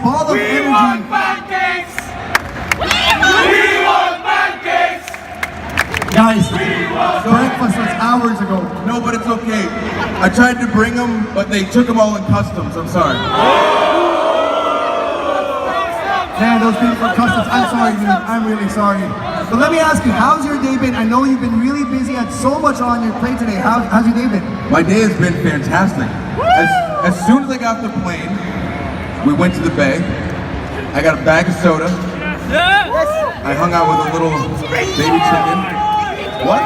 ball of energy. Want pancakes! We want pancakes! Guys, breakfast was hours ago. No, but it's okay. I tried to bring them, but they took them all in customs. I'm sorry. Man, those people from customs, I'm sorry, dude. I'm really sorry. But let me ask you, how's your day been? I know you've been really busy, had so much on your plate today. How's your day been? My day has been fantastic. As soon as I got off the plane, we went to the bay. I got a bag of soda. I hung out with a little baby chicken. What?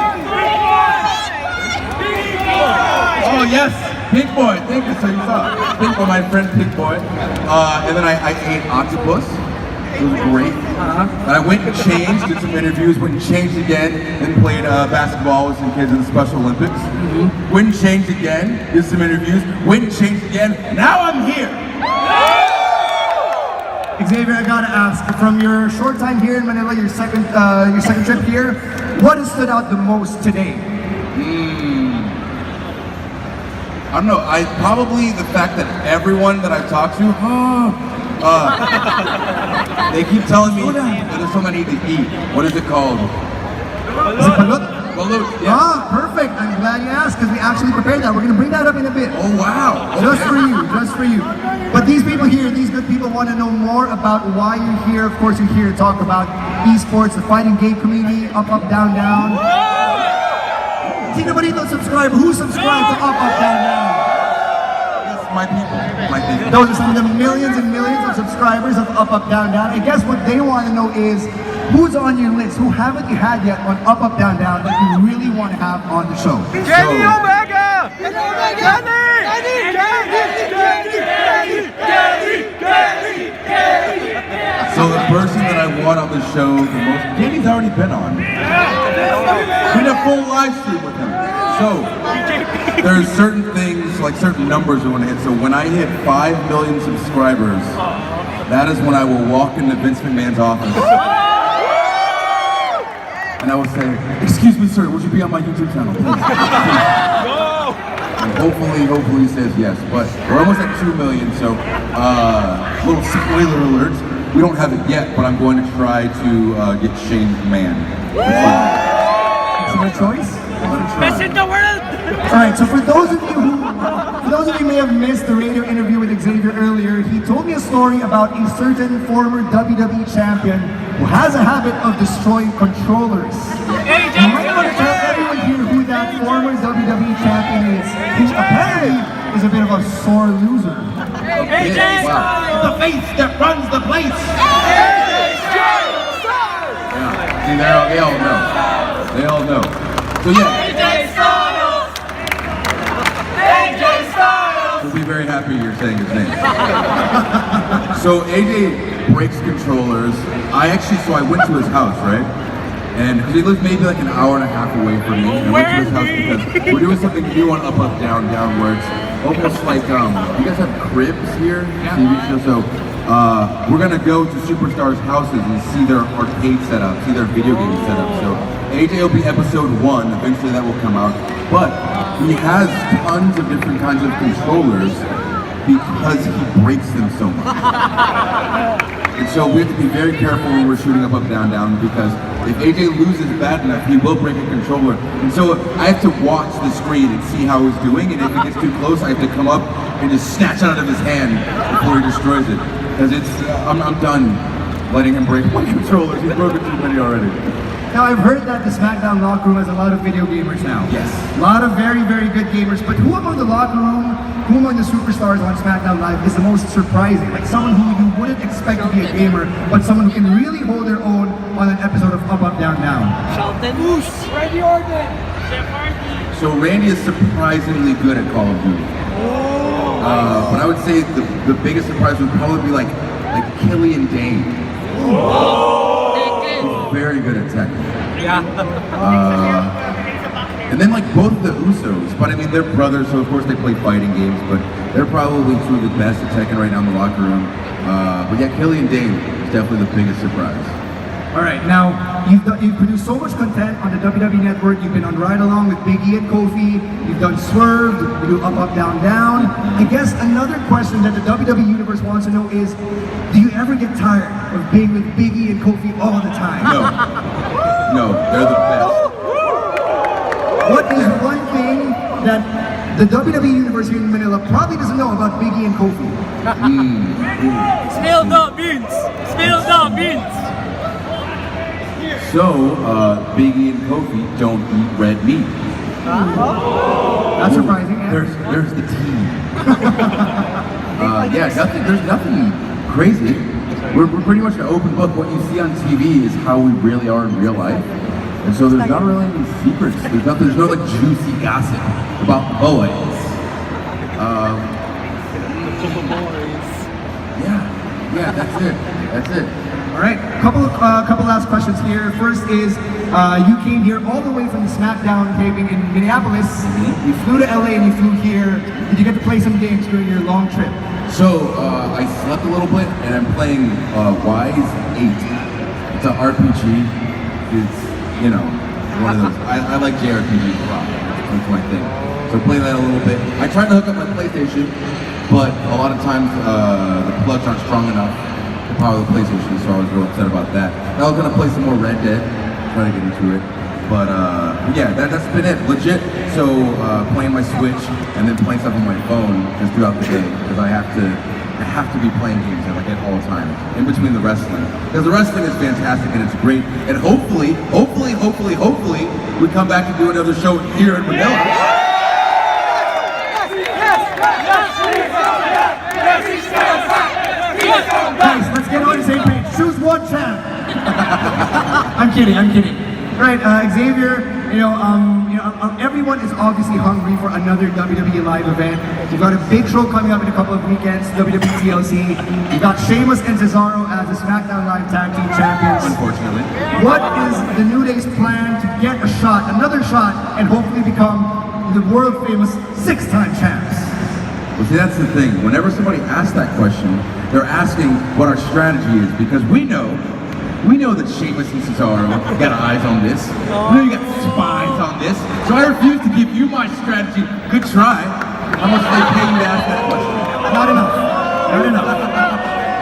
Oh yes, Pink Boy. Thank you. So you saw Pink Boy, my friend Pink Boy. And then I ate octopus. It was great. And I went and changed, did some interviews, went and changed again, then played basketball with some kids in the Special Olympics. Went and changed again, did some interviews, went and changed again. Now I'm here. Xavier, I gotta ask, from your short time here in Manila, your second trip here, what has stood out the most today? I don't know, probably the fact that everyone that I've talked to, they keep telling me that there's something I need to eat. What is it called? Is it balut? Balut, yeah. Ah, perfect. I'm glad you asked because we actually prepared that. We're gonna bring that up in a bit. Oh wow. Okay. Just for you. But these people here, these good people want to know more about why you're here. Of course, you're here to talk about esports, the fighting game community, up, down, down. Sino ba dito subscribe? Who subscribed to up, down, down? My people. Those are some of the millions and millions of subscribers of Up, Down, Down. And guess what they want to know is, who's on your list? Who haven't you had yet on Up, Down, Down that you really want to have on the show? Kenny Omega! So the person that I want on the show the most, Kenny's already been on. We did a full live stream with him. So there's certain things, like certain numbers we want to hit. So when I hit 5 million subscribers, that is when I will walk into Vince McMahon's office. And I will say, excuse me sir, would you be on my YouTube channel, please? And hopefully he says yes. But we're almost at 2 million, so little spoiler alert. We don't have it yet, but I'm going to try to get Shane McMahon. Excellent choice. Best in the world! Alright, so for those of you who may have missed the radio interview with Xavier earlier, he told me a story about a certain former WWE champion who has a habit of destroying controllers. You might want to tell everyone here who that former WWE champion is, who apparently is a bit of a sore loser. AJ Wow. The face that runs the place! Yeah. See, they all know. They all know. So yeah. We'll be very happy you're saying his name. So AJ breaks controllers. I went to his house, right? And he lives maybe like an hour and a half away from me. And I went to his house because we're doing something new on Up, Down, Down, where it's almost like, you guys have cribs here? Yeah. TV show, so we're gonna go to superstars' houses and see their arcade setup, see their video game setup. So AJ will be episode 1, eventually that will come out. But he has tons of different kinds of controllers because he breaks them so much. And so we have to be very careful when we're shooting Up, Down, Down, because if AJ loses bad enough, he will break a controller. And so I have to watch the screen and see how he's doing, and if it gets too close, I have to come up and just snatch it out of his hand before he destroys it. Because I'm done letting him break my controllers. He's broken too many already. Now I've heard that the SmackDown locker room has a lot of video gamers now. Yes. A lot of very, very good gamers, but who among the locker room, who among the superstars on SmackDown Live is the most surprising? Like someone who you wouldn't expect to be a gamer, but someone who can really hold their own on an episode of Up, Down, Down. Shelton Moose! Randy Orton! So Randy is surprisingly good at Call of Duty. But I would say the biggest surprise would probably be like Killian Dane. He's very good at tech. Yeah. And then like both the Usos, but I mean they're brothers, so of course they play fighting games, but they're probably two of the best at Tekken right now in the locker room. But yeah, Killian Dane is definitely the biggest surprise. All right, now you've produced so much content on the WWE Network. You've been on Ride Along with Big E and Kofi. You've done Swerved. You do Up, Up, Down, Down. I guess another question that the WWE Universe wants to know is, do you ever get tired of being with Big E and Kofi all the time? No, they're the best. What is one thing that the WWE Universe here in Manila probably doesn't know about Big E and Kofi? Spill the beans. Spill the beans. So, Big E and Kofi don't eat red meat. That's surprising. Yeah. There's the team. There's nothing crazy. We're pretty much an open book. What you see on TV is how we really are in real life. And so there's not really any secrets. There's no like juicy gossip about the boys. Yeah, that's it. All right, couple last questions here. First is, you came here all the way from the SmackDown taping in Minneapolis. You flew to LA and you flew here. Did you get to play some games during your long trip? So I slept a little bit, and I'm playing Wise 8. It's an RPG. It's one of those. I like JRPGs a lot. That's my thing. So play that a little bit. I tried to hook up my PlayStation, but a lot of times the plugs aren't strong enough to power the PlayStation, so I was real upset about that. I was gonna play some more Red Dead, try to get into it. But yeah, that's been it, legit. So playing my Switch and then playing stuff on my phone just throughout the day, because I have to be playing games at all times in between the wrestling, because the wrestling is fantastic and it's great. And hopefully, we come back to do another show here in Manila. Guys, let's get on the same page. Choose one champ. I'm kidding. Right, Xavier. Everyone is obviously hungry for another WWE live event. You've got a big show coming up in a couple of weekends, WWE TLC. You've got Sheamus and Cesaro as the SmackDown Live Tag Team Champions. Unfortunately. What is the New Day's plan to get another shot, and hopefully become the world famous 6-time champs? Well, see, that's the thing. Whenever somebody asks that question, they're asking what our strategy is, because we know that Sheamus and Cesaro got eyes on this. We know you got spies on this. So I refuse to give you my strategy. Good try. How much do they pay you to ask that question? Not enough.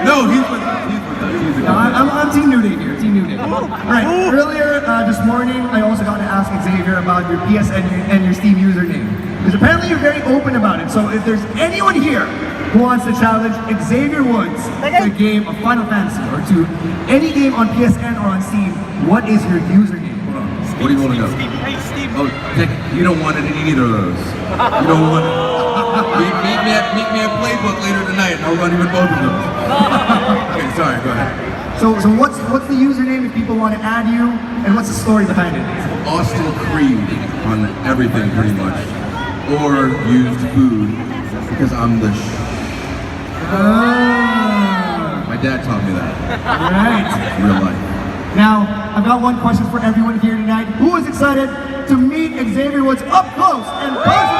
No, he's with us. He's a good guy. I'm Team New Day here. Team New Day. Right. Earlier this morning, I also got to ask Xavier about your PSN and your Steam username, because apparently you're very open about it. So if there's anyone here who wants to challenge Xavier Woods to a game of Final Fantasy or to any game on PSN or on Steam, what is your username? Hold on. What do you want to know? Oh, you don't want it in either of those. You don't want it. Meet me at Playbook later tonight, and I'll run you with both of those. Okay, sorry, go ahead. So what's the username if people want to add you, and what's the story behind it? Austin Creed on everything, pretty much. Or used food, because I'm the My dad taught me that. Right. Real life. Now, I've got one question for everyone here tonight. Who is excited to meet Xavier Woods up close and personal?